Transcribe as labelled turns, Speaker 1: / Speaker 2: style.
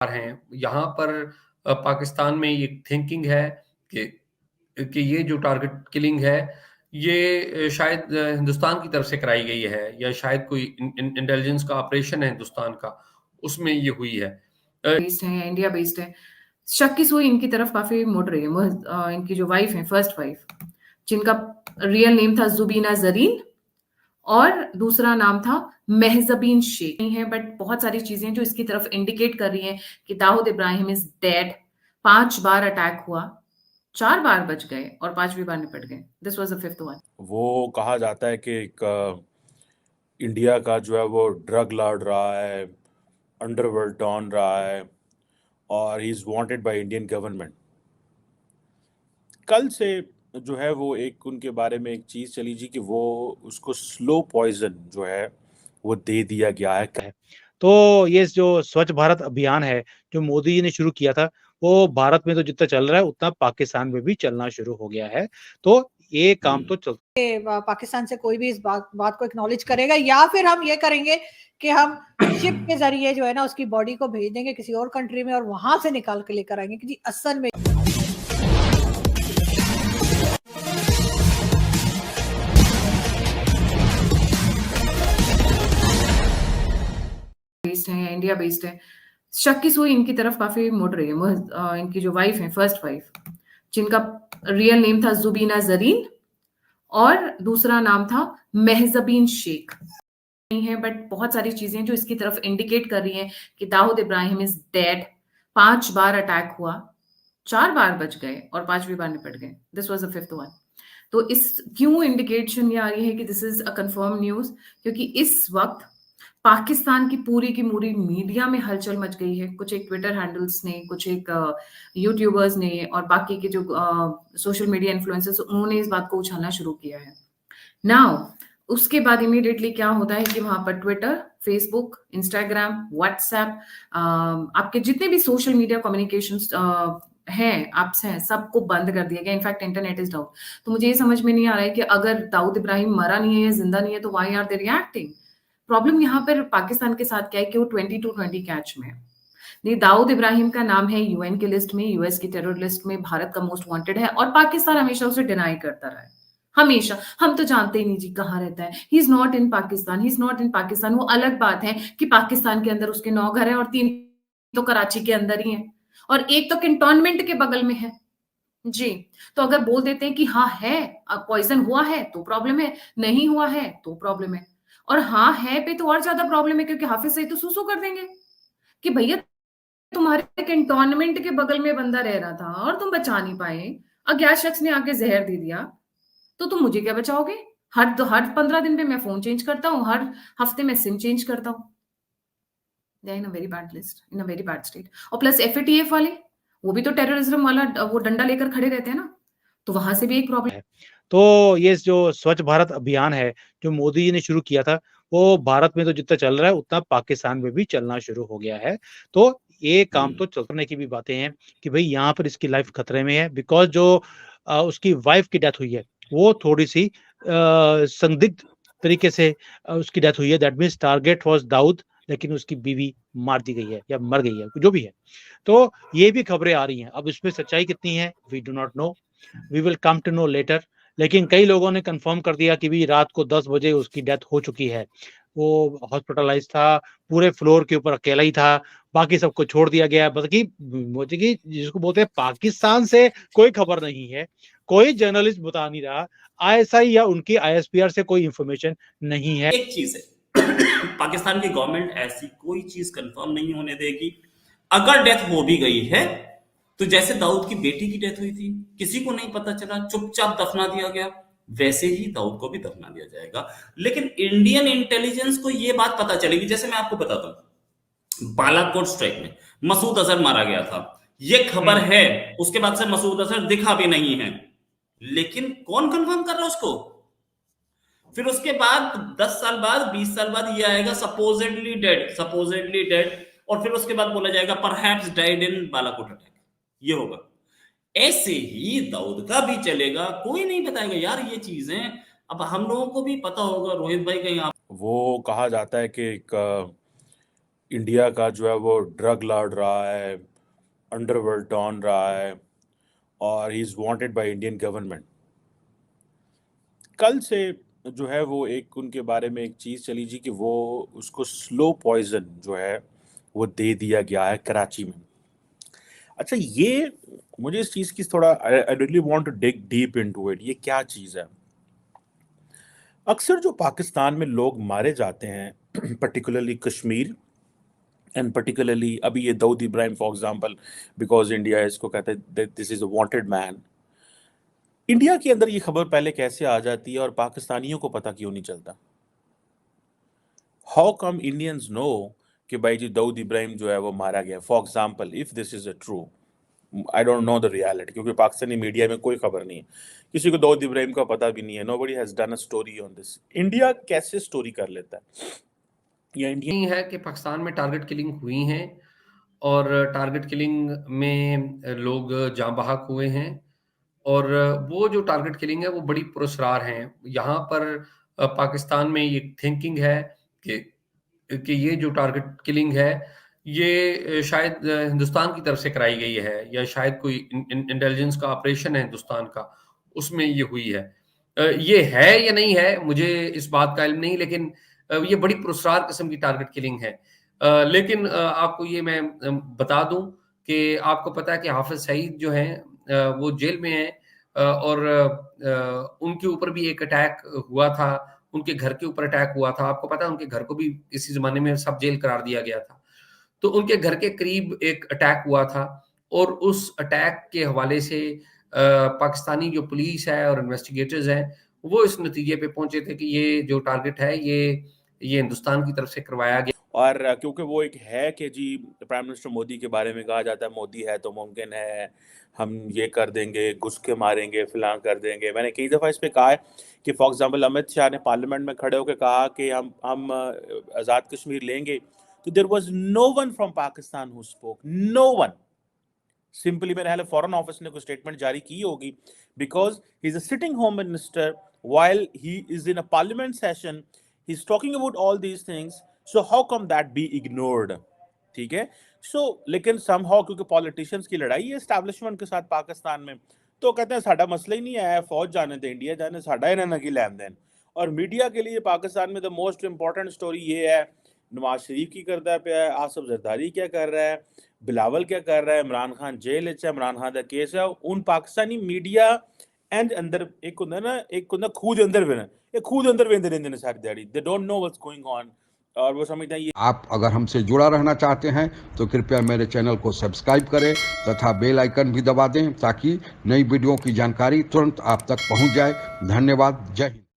Speaker 1: हैं। यहाँ पर पाकिस्तान में ये थिंकिंग है कि ये जो टारगेट किलिंग है, ये शायद हिंदुस्तान की तरफ से कराई गई है या शायद कोई इंटेलिजेंस का ऑपरेशन है हिंदुस्तान का, उसमें ये हुई है।
Speaker 2: बेस्ड है या इंडिया बेस्ड है। शक की सुई इनकी तरफ काफी मुड़ रही है। इनकी जो वाइफ है, फर्स्ट वाइफ, जिनका रियल नेम था जुबीना जरीन और दूसरा नाम था महजबीन शेख है, बट बहुत सारी चीजें जो इसकी तरफ इंडिकेट कर रही हैं कि दाऊद इब्राहिम इज डेड। 5 बार अटैक हुआ, 4 बार बच गए और 5वीं बार निपट गए। This was the fifth one.
Speaker 3: वो कहा जाता है कि एक इंडिया का जो है वो ड्रग लॉर्ड रहा है, अंडरवर्ल्ड डॉन रहा है और he is wanted by Indian government. कल से जो है वो एक उनके बारे में एक चीज चली जी कि वो उसको स्लो पॉइजन जो है वो दे दिया गया है।
Speaker 4: तो ये जो स्वच्छ भारत अभियान है जो मोदी जी ने शुरू किया था, वो भारत में तो जितना चल रहा है उतना पाकिस्तान में भी चलना शुरू हो गया है। तो ये काम तो चल
Speaker 5: पाकिस्तान से कोई भी इस बात को एक्नॉलेज करेगा या फिर हम ये करेंगे कि हम शिप के जरिए जो है ना उसकी बॉडी को भेज देंगे किसी और कंट्री में और वहां से निकाल के लेकर आएंगे कि जी असल में
Speaker 2: बेस्ड है या इंडिया बेस्ड है। शक की सुई इनकी तरफ काफी मुड़ रही है। इनकी जो वाइफ है, फर्स्ट वाइफ, जिनका रियल नेम था जुबीना जरीन और दूसरा नाम था महजबीन शेख नहीं है, बट बहुत सारी चीजें जो इसकी तरफ इंडिकेट कर रही हैं कि दाऊद इब्राहिम इज डेड। 5 बार अटैक हुआ, 4 बार बच गए और 5वीं बार निपट गए। This was the fifth one. तो इस क्यों इंडिकेशन ये आ रही है कि this is a confirm news, क्योंकि इस वक्त पाकिस्तान की पूरी मीडिया में हलचल मच गई है। कुछ एक ट्विटर हैंडल्स ने, कुछ एक यूट्यूबर्स ने और बाकी के जो सोशल मीडिया इन्फ्लुएंसर्स, उन्होंने इस बात को उछालना शुरू किया है। नाउ उसके बाद इमीडिएटली क्या होता है कि वहां पर ट्विटर, फेसबुक, इंस्टाग्राम, व्हाट्सएप, आपके जितने भी सोशल मीडिया कम्युनिकेशन हैं, एप्स हैं, सबको बंद कर दिया गया। In fact internet is down. तो मुझे ये समझ में नहीं आ रहा है कि अगर दाऊद इब्राहिम मरा नहीं है या जिंदा नहीं है तो why are they reacting. Problem यहाँ पर पाकिस्तान के साथ क्या है कि वो 20 कैच में है। नहीं, दाऊद इब्राहिम का नाम है यूएन की लिस्ट में, यूएस की टेरर लिस्ट में, भारत का मोस्ट वांटेड है और पाकिस्तान हमेशा उसे डिनाई करता रहा है। हमेशा हम तो जानते ही नहीं जी कहाँ रहता है। He is not in Pakistan, he is not in Pakistan. वो अलग बात है कि पाकिस्तान के अंदर उसके 9 घर हैं और 3 तो कराची के अंदर ही हैं और एक तो कैंटोनमेंट के बगल में है जी। तो अगर बोल देते हैं कि हाँ है, पॉइजन हुआ है तो प्रॉब्लम है, नहीं हुआ है तो प्रॉब्लम है, और हाँ है पे तो और ज्यादा प्रॉब्लम है, क्योंकि हाफिज सईद तो सूसू कर देंगे कि भैया तुम्हारे कैंटोनमेंट के बगल में बंदा रह रहा था और तुम बचा नहीं पाए, अज्ञात शख्स ने आके जहर दे दिया, तो तुम मुझे क्या बचाओगे। हर 15 दिन पे मैं फोन चेंज करता हूँ, हर हफ्ते में सिम चेंज करता हूँ। In a very bad list, in a very bad state. और प्लस एफएटीएफ वाले, वो भी तो टेररिज्म वाला वो डंडा लेकर खड़े रहते हैं ना, तो वहां से भी एक प्रॉब्लम
Speaker 4: है। तो ये जो स्वच्छ भारत अभियान है जो मोदी जी ने शुरू किया था, वो भारत में तो जितना चल रहा है उतना पाकिस्तान में भी चलना शुरू हो गया है। तो ये काम तो चलने की भी बातें हैं कि भाई यहाँ पर इसकी लाइफ खतरे में है, बिकॉज जो उसकी वाइफ की डेथ हुई है वो थोड़ी सी संदिग्ध तरीके से उसकी डेथ हुई है। That means target was Dawood, लेकिन उसकी बीवी मार दी गई है या मर गई है, जो भी है। तो ये भी खबरें आ रही हैं। अब इसमें सच्चाई कितनी है we do not know, we will come to know later. लेकिन कई लोगों ने कंफर्म कर दिया कि भी रात को 10 बजे उसकी डेथ हो चुकी है। वो हॉस्पिटलाइज था, पूरे फ्लोर के ऊपर अकेला ही था, बाकी सबको छोड़ दिया गया। बल्कि मुझे कि जिसको बोलते हैं पाकिस्तान से कोई खबर नहीं है, कोई जर्नलिस्ट बता नहीं रहा, आईएसआई या उनकी आईएसपीआर से कोई इंफॉर्मेशन नहीं है।
Speaker 6: एक चीज है पाकिस्तान की गवर्नमेंट ऐसी कोई चीज कंफर्म नहीं होने देगी। अगर डेथ हो भी गई है तो जैसे दाऊद की बेटी की डेथ हुई थी, किसी को नहीं पता चला, चुपचाप दफना दिया गया, वैसे ही दाऊद को भी दफना दिया जाएगा। लेकिन इंडियन इंटेलिजेंस को यह बात पता चलेगी। जैसे मैं आपको बताता हूं, बालाकोट स्ट्राइक में मसूद अजहर मारा गया था, यह खबर है। उसके बाद से मसूद अजहर दिखा भी नहीं है, लेकिन कौन कंफर्म कर रहा है उसको। फिर उसके बाद 10 साल बाद, 20 साल बाद ये आएगा सपोजेडली डेड, और फिर उसके बाद बोला जाएगा perhaps died in Balakot attack. ये होगा। ऐसे ही दाऊद का भी चलेगा, कोई नहीं बताएगा यार ये चीजें। अब हम लोगों को भी पता होगा, रोहित भाई कहीं आप
Speaker 3: वो कहा जाता है कि एक इंडिया का जो है वो ड्रग लॉर्ड रहा है, अंडरवर्ल्ड डॉन रहा है, और he is wanted by Indian government. कल से जो है वो एक उनके बारे में एक चीज़ चली जी कि वो उसको स्लो पॉइजन जो है वो दे दिया गया है कराची में। अच्छा, ये मुझे इस चीज़ की थोड़ा I really want to dig deep into it. ये क्या चीज़ है? अक्सर जो पाकिस्तान में लोग मारे जाते हैं पर्टिकुलरली कश्मीर एंड पर्टिकुलरली अभी ये Dawood Ibrahim for example, because India इसको कहते हैं this is a wanted man. India के अंदर ये खबर पहले कैसे आ जाती है और पाकिस्तानियों को पता क्यों नहीं चलता? हाउ कम इंडियंस नो कि भाई जी दाऊद इब्राहिम जो है वो मारा गया? For example if this is a true, I don't know the reality, क्योंकि पाकिस्तानी मीडिया में कोई खबर नहीं है, किसी को दाऊद इब्राहिम का पता भी नहीं है। Nobody has done a story on this. India कैसे स्टोरी कर लेता है? या इंडिया
Speaker 1: नहीं है कि पाकिस्तान में टारगेट किलिंग हुई हैं और टारगेट किलिंग में लोग जाँ बहक हुए हैं और वो जो टारगेट किलिंग है वो बड़ी पुरस्कार हैं। यहाँ पर पाकिस्तान में ये थिंकिंग है कि ये जो टारगेट किलिंग है ये शायद हिंदुस्तान की तरफ से कराई गई है या शायद कोई इंटेलिजेंस का ऑपरेशन है हिंदुस्तान का, उसमें ये हुई है। ये है या नहीं है मुझे इस बात का इल्म नहीं, लेकिन ये बड़ी पुरस्कार किस्म की टारगेट किलिंग है। लेकिन आपको ये मैं बता दूं कि आपको पता है कि हाफिज सईद जो हैं वो जेल में हैं और उनके ऊपर भी एक अटैक हुआ था, उनके घर के ऊपर अटैक हुआ था। आपको पता है उनके घर को भी इसी ज़माने में सब जेल करार दिया गया था। तो उनके घर के करीब एक अटैक हुआ था और उस अटैक के हवाले से पाकिस्तानी जो पुलिस है और इन्वेस्टिगेटर्स हैं, वो इस नतीजे पे पहुंचे थे कि ये जो टारगेट है ये हिंदुस्तान की तरफ से करवाया गया।
Speaker 3: और क्योंकि वो एक है कि जी प्राइम मिनिस्टर मोदी के बारे में कहा जाता है मोदी है तो मुमकिन है हम ये कर देंगे, घुस के मारेंगे, फिलहाल कर देंगे। मैंने कई दफ़ा इस पे कहा है कि फॉर एग्जांपल अमित शाह ने पार्लियामेंट में खड़े होकर कहा कि हम आज़ाद कश्मीर लेंगे, तो there was no one from Pakistan who spoke, no one. Simply मेरे ख्याल फॉरेन ऑफिस ने कोई स्टेटमेंट जारी की होगी, because he is a sitting home minister while he is in a parliament session, he is talking about all these things, so how come that be ignored? ठीक है, सो लेकिन समहाउ क्योंकि politicians की लड़ाई है एस्टैब्लिशमेंट के साथ पाकिस्तान में, तो कहते हैं साडा मसला ही नहीं है, फौज जाने दे, इंडिया जाने, साडा इन्होंने की लेन देन। और मीडिया के लिए पाकिस्तान में द मोस्ट इंपॉर्टेंट स्टोरी ये है नवाज शरीफ की करता है, आसिफ जरदारी क्या कर रहा है, बिलावल क्या कर रहा है, इमरान खान जेल है, इमरान खान का केस है। उन पाकिस्तानी मीडिया एंड अंदर एक होंदा ना, एक होंदा खूद अंदर वेना, ये खूद अंदर वेंदे रहंदे ने सारी दिहाड़ी, they don't know what's going on, और वो समझते हैं ये।
Speaker 7: आप अगर हमसे जुड़ा रहना चाहते हैं तो कृपया मेरे चैनल को सब्सक्राइब करें तथा बेल आइकन भी दबा दें ताकि नई वीडियो की जानकारी तुरंत आप तक पहुंच जाए। धन्यवाद। जय हिंद।